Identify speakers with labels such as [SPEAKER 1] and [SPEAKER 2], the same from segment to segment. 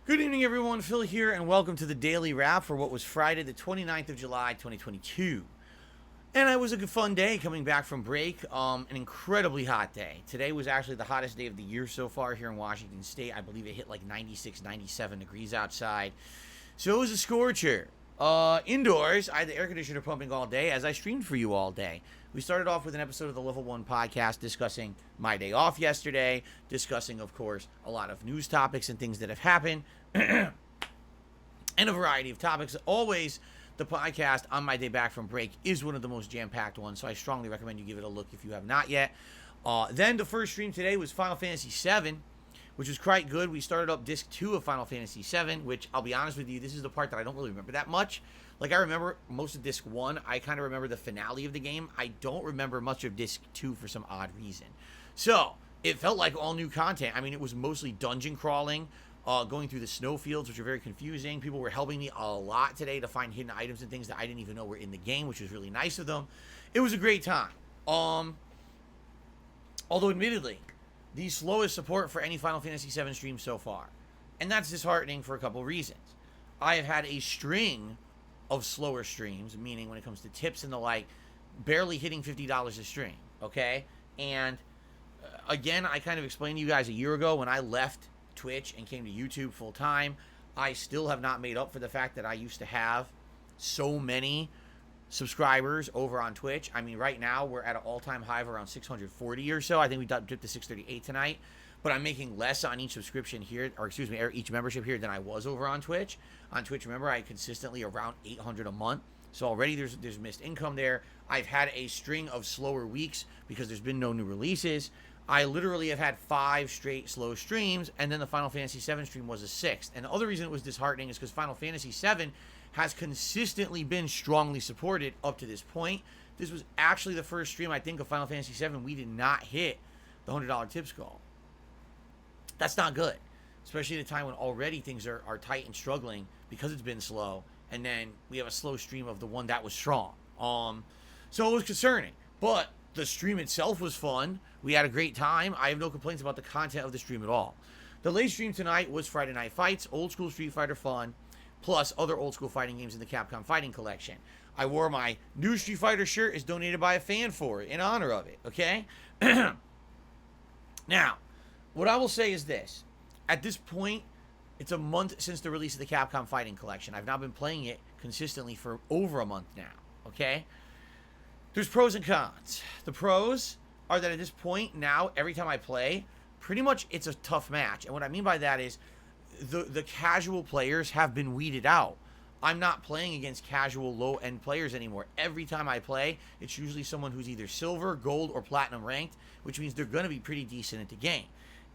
[SPEAKER 1] Good evening, everyone. Phil here, and welcome to the Daily Wrap for what was Friday, the 29th of July, 2022. And it was a good, fun day coming back from break. An incredibly hot day. Today was actually the hottest day of the year so far here in Washington State. I believe it hit like 96, 97 degrees outside. So it was a scorcher. Indoors, I had the air conditioner pumping all day as I streamed for you all day. We started off with an episode of the Level 1 podcast discussing my day off yesterday, discussing, of course, a lot of news topics and things that have happened, and a variety of topics. Always, the podcast on my day back from break is one of the most jam-packed ones, so I strongly recommend you give it a look if you have not yet. Then the first stream today was Final Fantasy VII, which was quite good. We started up Disc 2 of Final Fantasy VII, which, I'll be honest with you, this is the part that I don't really remember that much. Like, I remember most of Disc 1. I kind of remember the finale of the game. I don't remember much of Disc 2 for some odd reason. So, it felt like all new content. I mean, it was mostly dungeon crawling, going through the snowfields, which are very confusing. People were helping me a lot today to find hidden items and things that I didn't even know were in the game, which was really nice of them. It was a great time. Although, admittedly, the slowest support for any Final Fantasy VII stream so far. And that's disheartening for a couple reasons. I have had a string of slower streams, meaning when it comes to tips and the like, barely hitting $50 a stream, okay? And again, I kind of explained to you guys a year ago when I left Twitch and came to YouTube full time, I still have not made up for the fact that I used to have so many subscribers over on Twitch. I mean, right now we're at an all-time high of around 640 or so. I think we dipped to 638 tonight, but I'm making less on each subscription here, or excuse me, each membership here than I was over on Twitch. On Twitch, remember, I consistently around 800 a month. So already there's missed income there. I've had a string of slower weeks because there's been no new releases. I literally have had 5 straight slow streams, and then the Final Fantasy VII stream was a 6th. And the other reason it was disheartening is because Final Fantasy VII has consistently been strongly supported up to this point. This was actually the first stream, I think, of Final Fantasy VII we did not hit the $100 tips goal. That's not good, especially at a time when already things are tight and struggling because it's been slow, and then we have a slow stream of the one that was strong. So it was concerning, but the stream itself was fun. We had a great time. I have no complaints about the content of the stream at all. The late stream tonight was Friday Night Fights, old school Street Fighter fun, plus other old school fighting games in the Capcom Fighting Collection. I wore my new Street Fighter shirt, is donated by a fan for it, in honor of it, okay? Now, what I will say is this. At this point, it's a month since the release of the Capcom Fighting Collection. I've now been playing it consistently for over a month now, okay? There's pros and cons. The pros are that at this point now, every time I play, pretty much it's a tough match. And what I mean by that is the casual players have been weeded out. I'm not playing against casual low-end players anymore. Every time I play, it's usually someone who's either silver, gold, or platinum ranked, which means they're going to be pretty decent at the game.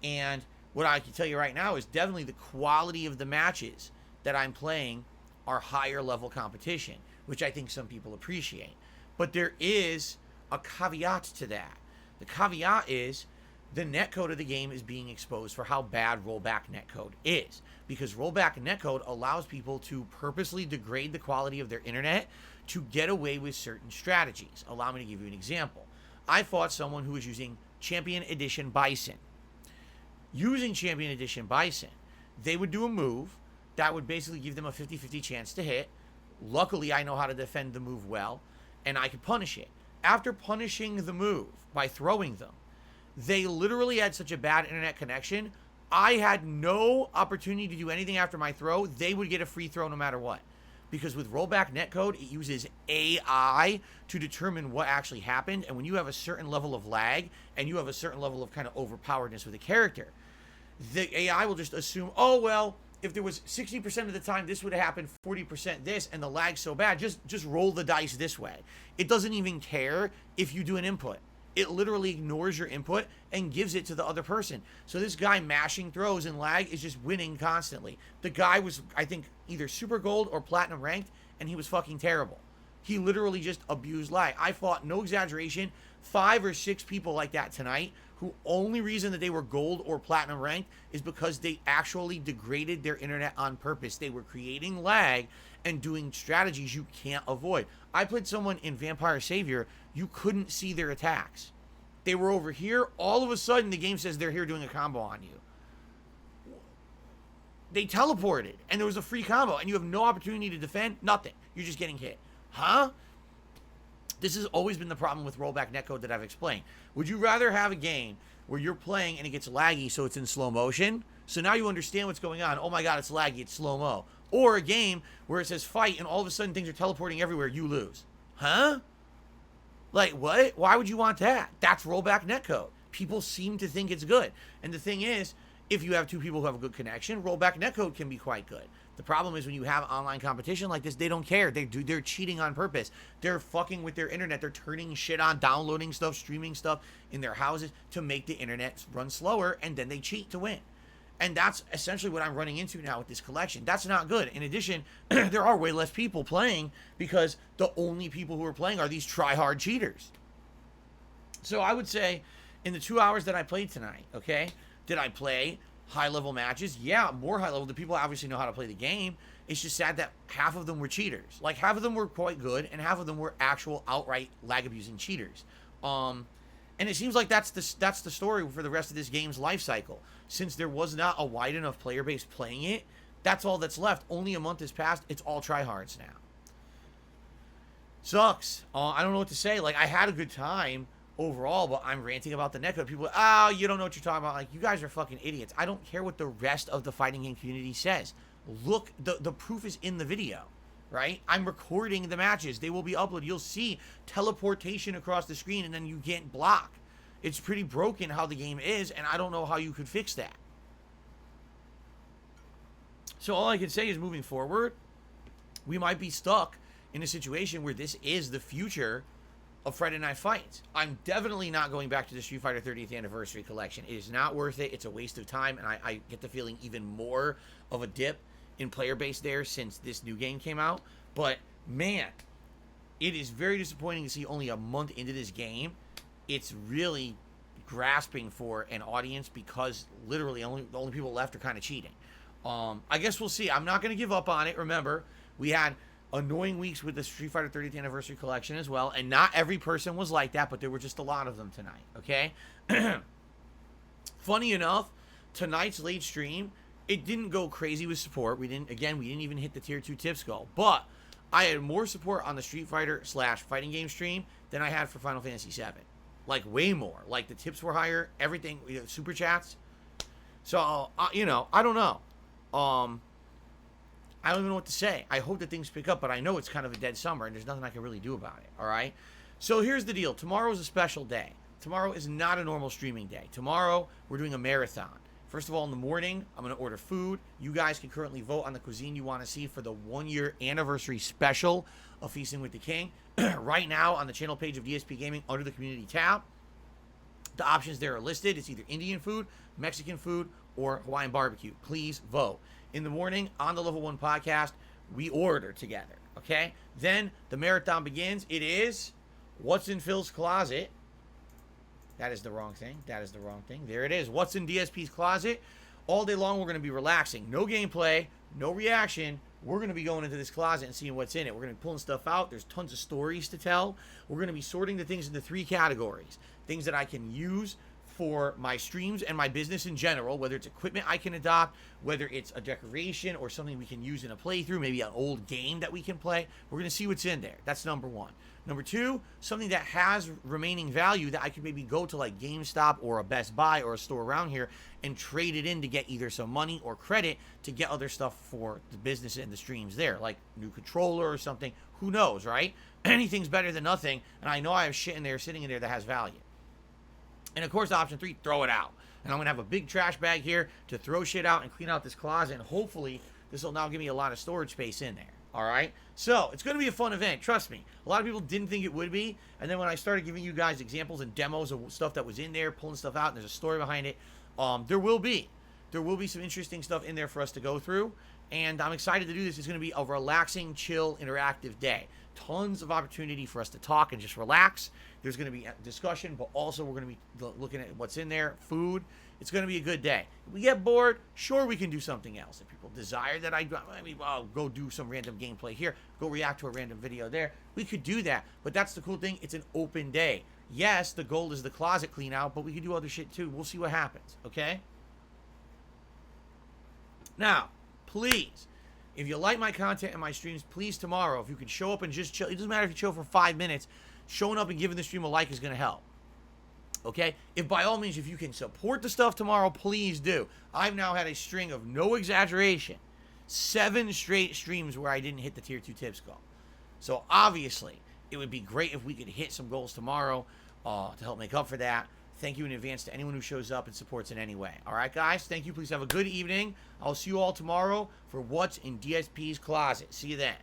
[SPEAKER 1] And what I can tell you right now is definitely the quality of the matches that I'm playing are higher level competition, which I think some people appreciate. But there is a caveat to that. The caveat is the netcode of the game is being exposed for how bad rollback netcode is. Because rollback netcode allows people to purposely degrade the quality of their internet to get away with certain strategies. Allow me to give you an example. I fought someone who was using Champion Edition Bison. Using Champion Edition Bison, they would do a move that would basically give them a 50-50 chance to hit. Luckily, I know how to defend the move well, and I could punish it. After punishing the move by throwing them, they literally had such a bad internet connection, I had no opportunity to do anything after my throw. They would get a free throw no matter what. Because with rollback netcode, it uses AI to determine what actually happened. And when you have a certain level of lag and you have a certain level of kind of overpoweredness with a character, the AI will just assume, oh, well, if there was 60% of the time this would have happened, 40% this, and the lag's so bad, just roll the dice this way. It doesn't even care if you do an input. It literally ignores your input and gives it to the other person. So this guy mashing throws and lag is just winning constantly. The guy was, I think, either super gold or platinum ranked, and he was fucking terrible. He literally just abused lag. I fought, no exaggeration, 5 or 6 people like that tonight who only reason that they were gold or platinum ranked is because they actually degraded their internet on purpose. They were creating lag and doing strategies you can't avoid. I played someone in Vampire Savior, you couldn't see their attacks. They were over here, all of a sudden the game says they're here doing a combo on you. they teleported, and there was a free combo, and you have no opportunity to defend, nothing. You're just getting hit. Huh? This has always been the problem with rollback netcode that I've explained. Would you rather have a game where you're playing and it gets laggy so it's in slow motion? So now you understand what's going on. Oh my god, it's laggy, it's slow-mo. Or a game where it says fight and all of a sudden things are teleporting everywhere, you lose. Huh? Like, what? Why would you want that? That's rollback netcode. People seem to think it's good. And the thing is, if you have two people who have a good connection, rollback netcode can be quite good. The problem is when you have online competition like this, they don't care. They're cheating on purpose. They're fucking with their internet. They're turning shit on, downloading stuff, streaming stuff in their houses to make the internet run slower, and then they cheat to win. And that's essentially what I'm running into now with this collection. That's not good. In addition, there are way less people playing because the only people who are playing are these tryhard cheaters. So I would say in the 2 hours that I played tonight, okay, did I play high-level matches? Yeah, more high-level. The people obviously know how to play the game. It's just sad that half of them were cheaters. Like, half of them were quite good, and half of them were actual outright lag-abusing cheaters. And it seems like that's the story for the rest of this game's life cycle. Since there was not a wide enough player base playing it, that's all that's left. Only a month has passed. It's all tryhards now. Sucks. I don't know what to say. Like, I had a good time overall, but I'm ranting about the netcode. People, oh, you don't know what you're talking about. Like, you guys are fucking idiots. I don't care what the rest of the fighting game community says. Look, the proof is in the video, right? I'm recording the matches. They will be uploaded. You'll see teleportation across the screen, and then you can't block. It's pretty broken how the game is, and I don't know how you could fix that. So all I can say is moving forward, we might be stuck in a situation where this is the future of Friday Night Fights. I'm definitely not going back to the Street Fighter 30th Anniversary Collection. It is not worth it. It's a waste of time, and I get the feeling even more of a dip in player base there since this new game came out. But, man, it is very disappointing to see only a month into this game. It's really grasping for an audience because literally the only people left are kind of cheating. I guess we'll see. I'm not going to give up on it. Remember, we had annoying weeks with the Street Fighter 30th Anniversary Collection as well, and not every person was like that, but there were just a lot of them tonight, okay? Funny enough, tonight's late stream, it didn't go crazy with support. We didn't even hit the tier 2 tips goal, but I had more support on the Street Fighter / fighting game stream than I had for Final Fantasy 7. Like, way more. Like, the tips were higher, everything, super chats. So, I don't know. I don't even know what to say. I hope that things pick up, but I know it's kind of a dead summer, and there's nothing I can really do about it, all right? So here's the deal. Tomorrow is a special day. Tomorrow is not a normal streaming day. Tomorrow, we're doing a marathon. First of all, in the morning, I'm going to order food. You guys can currently vote on the cuisine you want to see for the 1-year anniversary special of Feasting with the King. Right now, on the channel page of DSPGaming, under the community tab, the options there are listed. It's either Indian food, Mexican food, or Hawaiian barbecue. Please vote. In the morning, on the Level 1 podcast, we order together, okay? Then the marathon begins. It is What's in Phil's Closet. That is the wrong thing. That is the wrong thing. There it is. What's in DSP's Closet. All day long, we're going to be relaxing. No gameplay, no reaction. We're going to be going into this closet and seeing what's in it. We're going to be pulling stuff out. There's tons of stories to tell. We're going to be sorting the things into 3 categories. Things that I can use for my streams and my business in general, whether it's equipment I can adopt, whether it's a decoration or something we can use in a playthrough, maybe an old game that we can play. We're going to see what's in there. That's number 1. Number 2, something that has remaining value that I could maybe go to like GameStop or a Best Buy or a store around here and trade it in to get either some money or credit to get other stuff for the business and the streams there, like new controller or something. Who knows, right? Anything's better than nothing, and I know I have shit in there sitting in there that has value. And of course, option 3, throw it out. And I'm going to have a big trash bag here to throw shit out and clean out this closet. And hopefully, this will now give me a lot of storage space in there. All right? So, it's going to be a fun event. Trust me. A lot of people didn't think it would be. And then when I started giving you guys examples and demos of stuff that was in there, pulling stuff out, and there's a story behind it, there will be some interesting stuff in there for us to go through. And I'm excited to do this. It's going to be a relaxing, chill, interactive day. Tons of opportunity for us to talk and just relax. There's going to be a discussion, but also we're going to be looking at what's in there, food. It's going to be a good day. If we get bored, sure, we can do something else. If people desire that I'll go do some random gameplay here, go react to a random video there, we could do that. But that's the cool thing. It's an open day. Yes, the goal is the closet clean out, but we could do other shit too. We'll see what happens, okay? Now, please, if you like my content and my streams, please tomorrow, if you can show up and just chill. It doesn't matter if you chill for 5 minutes. Showing up and giving the stream a like is going to help. Okay? If by all means, if you can support the stuff tomorrow, please do. I've now had a string of, no exaggeration, 7 straight streams where I didn't hit the tier 2 tips goal. So obviously, it would be great if we could hit some goals tomorrow to help make up for that. Thank you in advance to anyone who shows up and supports in any way. All right, guys? Thank you. Please have a good evening. I'll see you all tomorrow for What's in DSP's Closet. See you then.